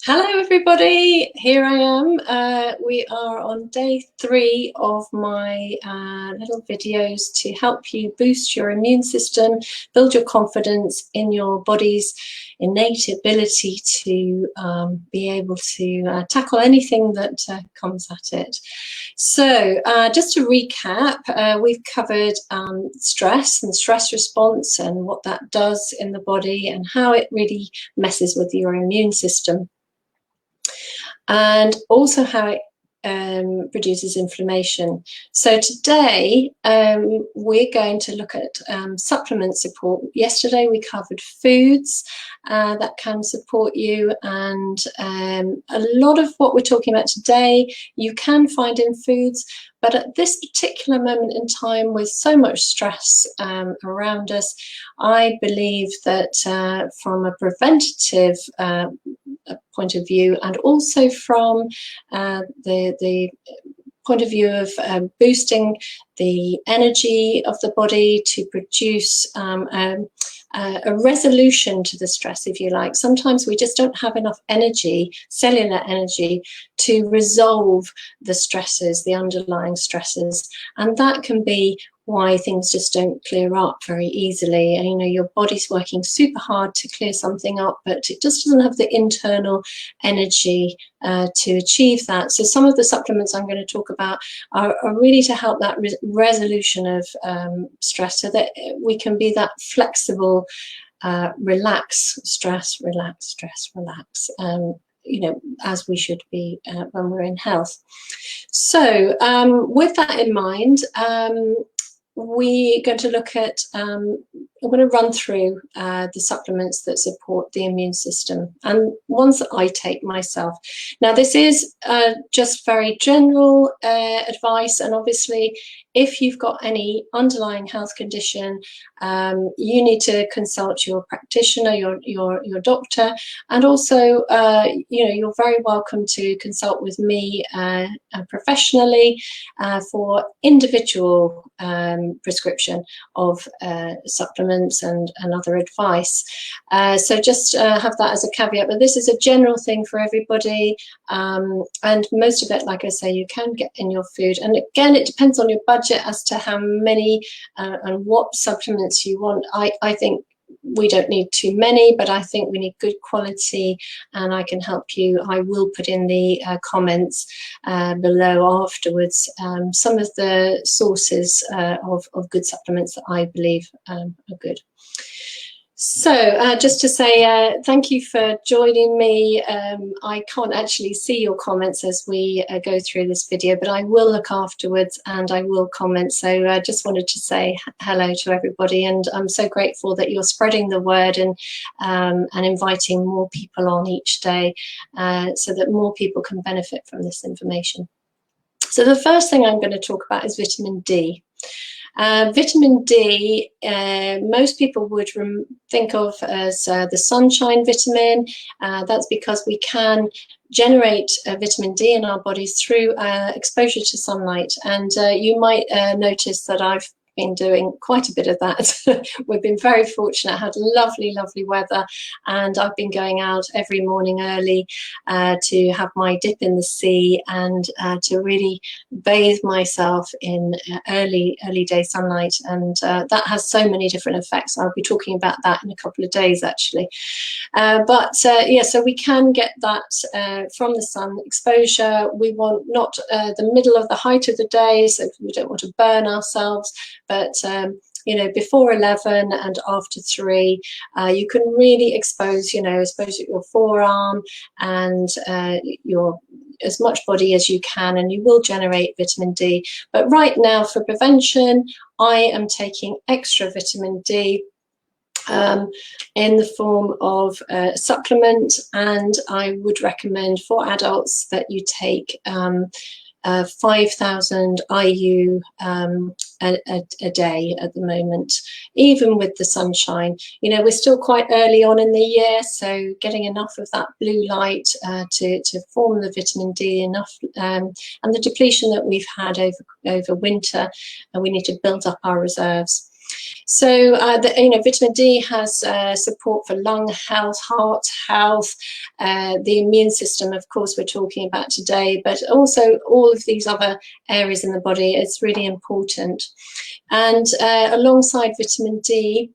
Hello everybody, here I am. We are on day 3 of my little videos to help you boost your immune system, build your confidence in your body's innate ability to be able to tackle anything that comes at it. So just to recap, we've covered stress and stress response and what that does in the body and how it really messes with your immune system, and also how it produces inflammation. So today we're going to look at supplement support. Yesterday we covered foods that can support you, and a lot of what we're talking about today you can find in foods, but at this particular moment in time, with so much stress around us, I believe that from a preventative point of view, and also from the point of view of boosting the energy of the body to produce a resolution to the stress, if you like. Sometimes we just don't have enough energy, cellular energy, to resolve the stresses, the underlying stresses, and that can be why things just don't clear up very easily. And you know, your body's working super hard to clear something up, but it just doesn't have the internal energy to achieve that. So some of the supplements I'm going to talk about are really to help that resolution of stress, so that we can be that flexible, relax, stress, relax, stress, relax, you know, as we should be when we're in health. So with that in mind, we're going to look at, I'm going to run through the supplements that support the immune system and ones that I take myself. Now, this is just very general advice, and obviously if you've got any underlying health condition, you need to consult your practitioner, your doctor, and also you know, you're very welcome to consult with me professionally for individual prescription of supplements and other advice. So just have that as a caveat, but this is a general thing for everybody, and most of it, like I say, you can get in your food. And again, it depends on your budget as to how many and what supplements you want. I think we don't need too many, but I think we need good quality, and I can help you. I will put in the comments below afterwards some of the sources of good supplements that I believe are good. So just to say thank you for joining me. I can't actually see your comments as we go through this video, but I will look afterwards and I will comment. So I just wanted to say hello to everybody, and I'm so grateful that you're spreading the word and inviting more people on each day so that more people can benefit from this information. So the first thing I'm going to talk about is vitamin D. Vitamin D, most people would think of as the sunshine vitamin. That's because we can generate vitamin D in our bodies through exposure to sunlight. And you might notice that I've been doing quite a bit of that. We've been very fortunate, had lovely, lovely weather, and I've been going out every morning early to have my dip in the sea and to really bathe myself in early day sunlight, and that has so many different effects. I'll be talking about that in a couple of days actually. Yeah, so we can get that from the sun exposure. We want not the middle of the height of the day, so we don't want to burn ourselves, but you know, before 11 and after 3, you can really expose, you know, expose your forearm and your as much body as you can, and you will generate vitamin D. But right now, for prevention, I am taking extra vitamin D in the form of a supplement, and I would recommend for adults that you take 5,000 IU a day at the moment, even with the sunshine. You know, we're still quite early on in the year, so getting enough of that blue light to form the vitamin D enough, and the depletion that we've had over winter, and we need to build up our reserves. So, vitamin D has support for lung health, heart health, the immune system, of course, we're talking about today, but also all of these other areas in the body. It's really important. And alongside vitamin D,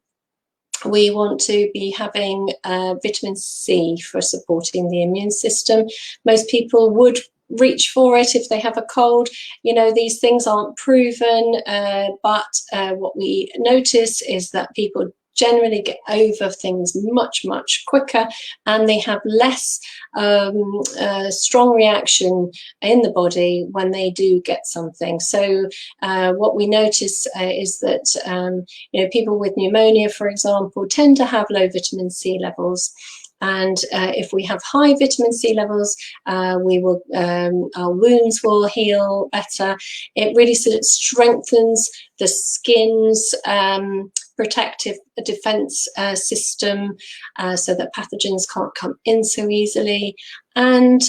we want to be having vitamin C for supporting the immune system. Most people would reach for it if they have a cold. These things aren't proven, but what we notice is that people generally get over things much, much quicker, and they have less strong reaction in the body when they do get something. So what we notice is that people with pneumonia, for example, tend to have low vitamin C levels. And if we have high vitamin C levels, our wounds will heal better. It really sort of strengthens the skin's protective defense system, so that pathogens can't come in so easily. And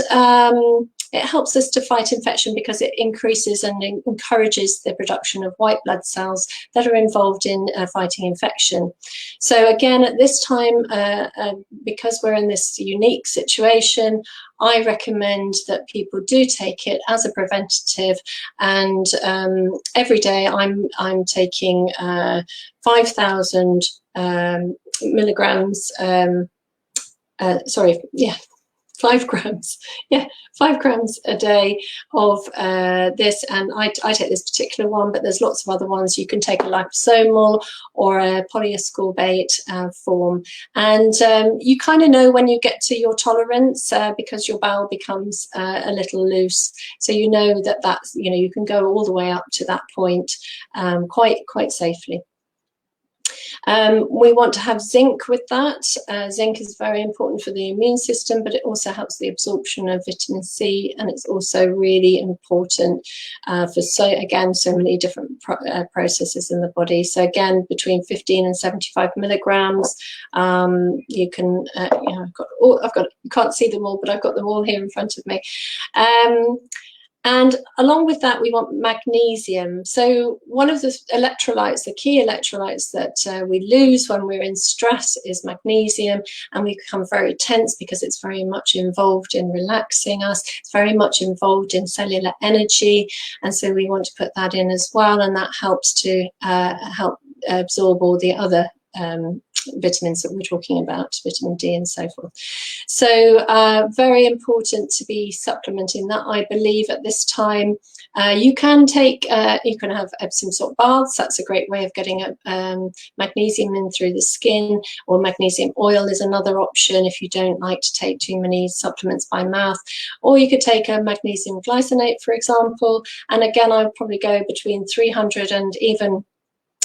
it helps us to fight infection because it increases and encourages the production of white blood cells that are involved in fighting infection. So again, at this time, because we're in this unique situation, I recommend that people do take it as a preventative, and every day I'm taking 5,000 milligrams. 5 grams. Yeah, 5 grams a day of this, and I take this particular one, but there's lots of other ones. You can take a liposomal or a polyascorbate form, and you kind of know when you get to your tolerance because your bowel becomes a little loose, so you know that's you can go all the way up to that point quite safely. We want to have zinc with that. Zinc is very important for the immune system, but it also helps the absorption of vitamin C, and it's also really important for so many different processes in the body. So again, between 15 and 75 milligrams. You can, you can't see them all, but I've got them all here in front of me. And along with that, we want magnesium. So one of the electrolytes, the key electrolytes that we lose when we're in stress is magnesium, and we become very tense because it's very much involved in relaxing us. It's very much involved in cellular energy, and so we want to put that in as well, and that helps to help absorb all the other vitamins that we're talking about, vitamin D and so forth. So very important to be supplementing that, I believe, at this time. You can take, you can have Epsom salt baths. That's a great way of getting magnesium in through the skin, or magnesium oil is another option if you don't like to take too many supplements by mouth. Or you could take a magnesium glycinate, for example, and again, I would probably go between 300 and even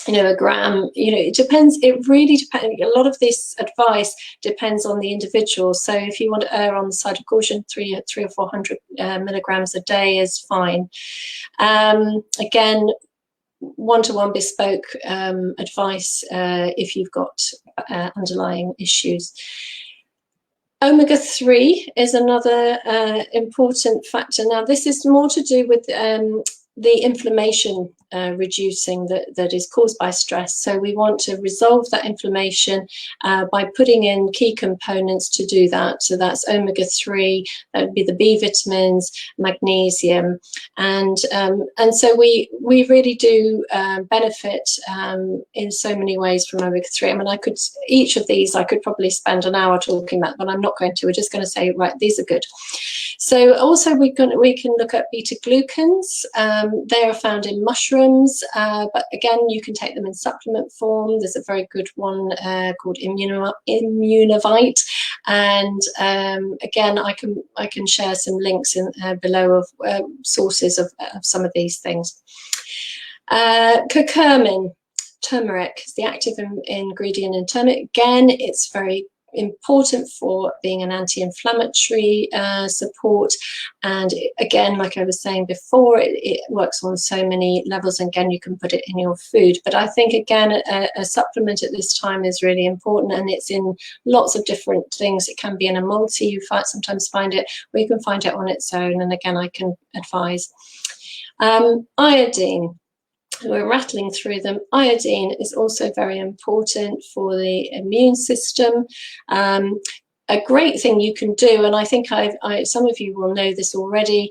a gram. It depends. It really depends. A lot of this advice depends on the individual. So if you want to err on the side of caution, 300 or 400 milligrams a day is fine. Again, one-to-one bespoke advice if you've got underlying issues. Omega-3 is another important factor. Now, this is more to do with the inflammation reducing that is caused by stress. So we want to resolve that inflammation by putting in key components to do that. So that's omega-3, that would be the B vitamins, magnesium, and so we really do benefit in so many ways from omega-3. I mean, each of these I could probably spend an hour talking about, but I'm not going to. We're just going to say, right, these are good. So also we can look at Betaglucans. They are found in mushrooms, but again, you can take them in supplement form. There's a very good one called immunovite, and again, I can share some links in below of sources of some of these things. Curcumin, turmeric, is the active ingredient in turmeric. Again, it's very important for being an anti-inflammatory support, and again, like I was saying before, it works on so many levels, and again, you can put it in your food. But I think again, a supplement at this time is really important, and it's in lots of different things. It can be in a multi, you sometimes find it, or you can find it on its own, and again, I can advise. Iodine. We're rattling through them. Iodine is also very important for the immune system. A great thing you can do, and I think some of you will know this already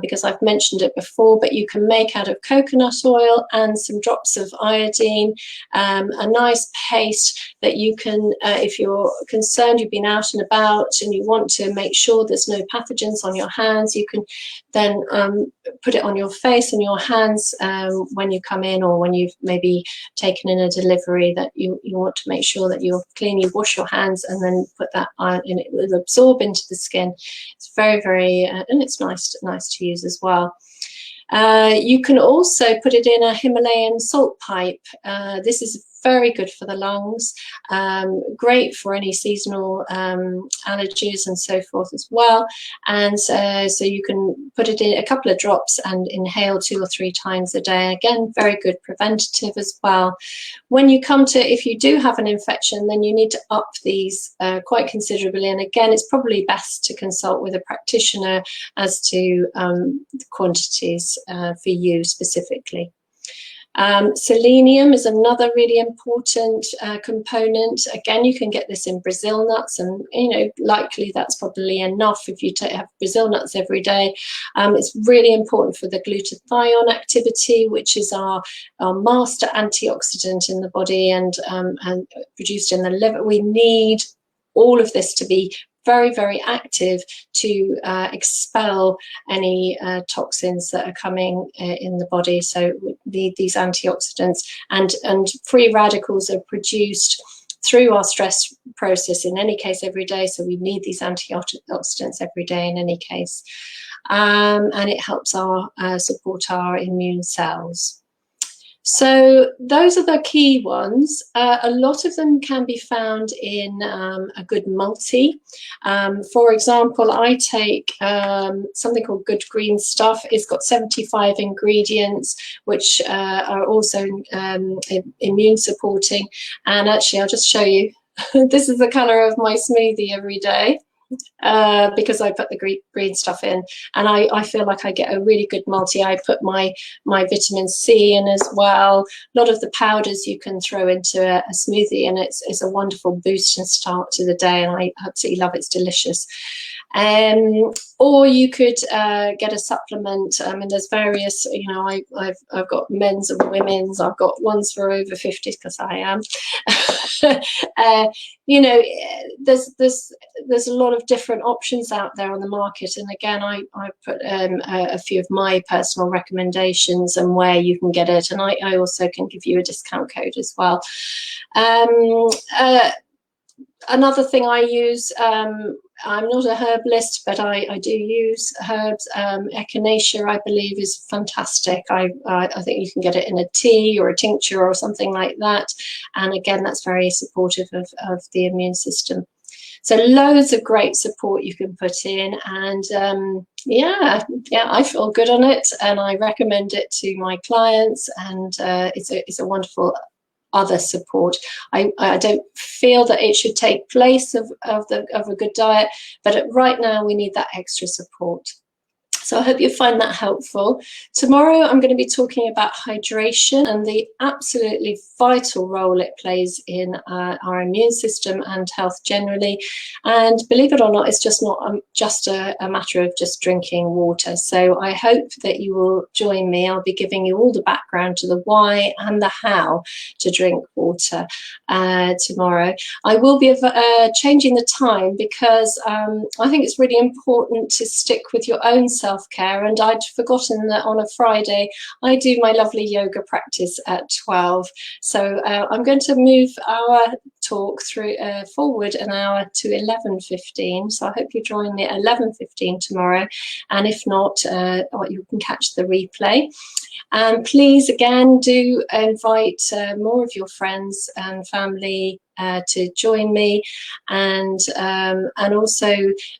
because I've mentioned it before, but you can make out of coconut oil and some drops of iodine a nice paste that you can, if you're concerned, you've been out and about and you want to make sure there's no pathogens on your hands, you can then put it on your face and your hands when you come in, or when you've maybe taken in a delivery that you want to make sure that you're clean. You wash your hands and then put that on, and it will absorb into the skin. It's very, very, and it's nice to use as well. You can also put it in a Himalayan salt pipe. This is very good for the lungs, great for any seasonal allergies and so forth as well. And so you can put it in a couple of drops and inhale 2 or 3 times a day. Again, very good preventative as well. When you come to, if you do have an infection, then you need to up these quite considerably. And again, it's probably best to consult with a practitioner as to the quantities for you specifically. Selenium is another really important component. Again, you can get this in Brazil nuts, and likely that's probably enough if you have Brazil nuts every day. It's really important for the glutathione activity, which is our master antioxidant in the body and produced in the liver. We need all of this to be very, very active to expel any toxins that are coming in the body. So we need these antioxidants, and free radicals are produced through our stress process in any case every day. So we need these antioxidants every day in any case. And it helps our support our immune cells. So those are the key ones. A lot of them can be found in a good multi. For example, I take something called Good Green Stuff. It's got 75 ingredients, which are also immune supporting. And actually, I'll just show you. This is the color of my smoothie every day. Because I put the green stuff in, and I feel like I get a really good multi. I put my vitamin C in as well. A lot of the powders you can throw into a smoothie, and it's a wonderful boost and start to the day, and I absolutely love it. It's delicious. Or you could get a supplement. I mean, there's various, I've got men's and women's. I've got ones for over 50 because I am. There's a lot of different options out there on the market, and again, I put a few of my personal recommendations and where you can get it, and I also can give you a discount code as well. Another thing I use, I'm not a herbalist, but I do use herbs. Echinacea, I believe, is fantastic. I think you can get it in a tea or a tincture or something like that. And again, that's very supportive of the immune system. So loads of great support you can put in, and yeah, I feel good on it, and I recommend it to my clients, and it's a wonderful other support. I don't feel that it should take place of a good diet, but right now we need that extra support. So I hope you find that helpful. Tomorrow I'm going to be talking about hydration and the absolutely vital role it plays in our immune system and health generally. And believe it or not, it's just not just a matter of just drinking water. So I hope that you will join me. I'll be giving you all the background to the why and the how to drink water tomorrow. I will be changing the time because I think it's really important to stick with your own self-care, and I'd forgotten that on a Friday I do my lovely yoga practice at 12, so I'm going to move our talk through forward an hour to 11:15, so I hope you join me at 11:15 tomorrow, and if not, you can catch the replay. And please again do invite more of your friends and family to join me, and also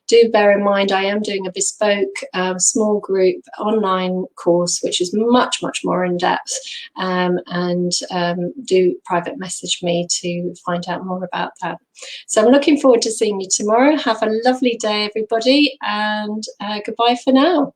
do bear in mind I am doing a bespoke small group online course which is much more in depth, and do private message me to find out more about that. So I'm looking forward to seeing you tomorrow. Have a lovely day everybody, and goodbye for now.